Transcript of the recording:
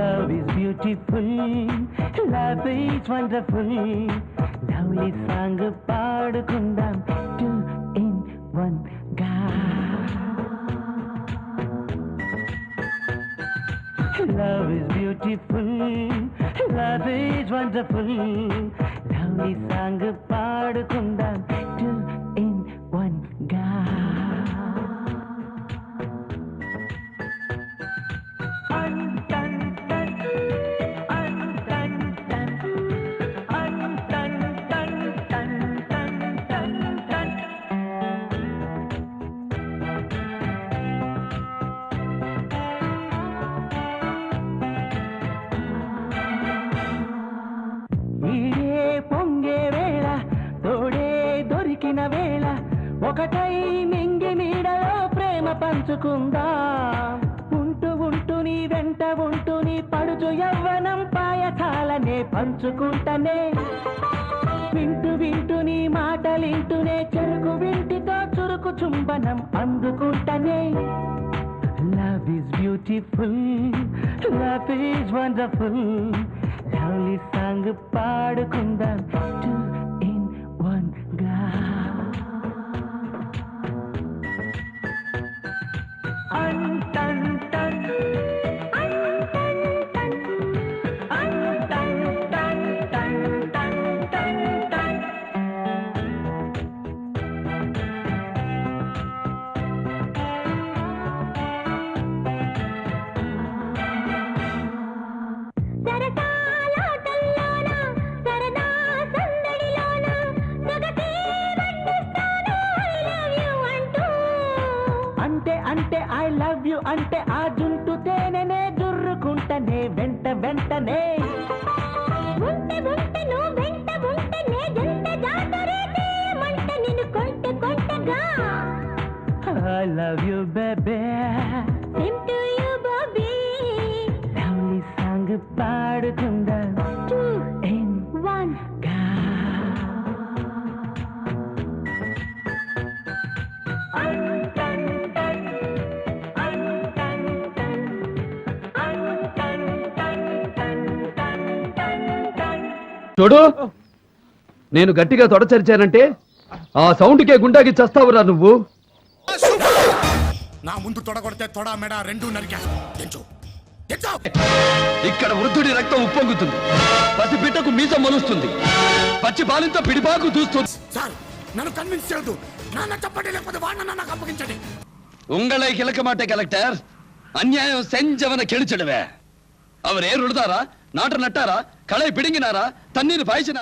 Love is beautiful, love is wonderful. Lovely song పాడుకుందాం two in one ga. Love is beautiful, love is wonderful. Lovely song పాడుకుందాం two in one ga. ఒకటై మింగి నీడలో ప్రేమ పంచుకుందాం ఉంటూ ఉంటూ నీ వెంట ఉంటూ నీ పడుచు యవ్వనం పాయసాలనే పంచుకుంటనే వింటూ వింటూ నీ మాటలింటూనే చెరుకు వింటితో చురుకు చుంబనం అందుకుంటనే love is beautiful love is wonderful lovely song పాడుకుందాం two in one గా. అంటే ఐ లవ్ యు అంటే ఆ జుంటు తేనెనే జుర్రుకుంటనే వెంట వెంటనే ఉంటే ఉంటే నువ్వు వెంట ఉంటనే జంట జాతరే మంట నిన్ను కొంట కొంటగా I love you baby same to you baby lovely song పాడుకుందాం two in one గా. చూడు నేను గట్టిగా తొడచరిచానంటే ఆ సౌండ్కే గుండాకి చస్తావురా నువ్వు. నా ముందు తొడగొడితే తొడ మెడ రెండు నరికా. ఇక్కడ వృద్ధుడి రక్తం ఉప్పొంగుతుంది, పసి బిడ్డకు మీసం మలుస్తుంది, పచ్చి బాలింతో పిడిపాకు దూస్తుంది. సార్ నన్ను కన్విన్స్ చేయొద్దు, నాన్న చెప్పండి లేకపోతే వాడిన నాకు అప్పగించండి. உங்களை கிழக்க மாட்டே கலெக்டர், அநியாயம் செஞ்சவனை கெளிச்சிடுவே. அவர் ஏர் உழுதாரா, நாட்டு நட்டாரா, களை பிடுங்கினாரா, தண்ணீர் பாய்ச்சினாரா?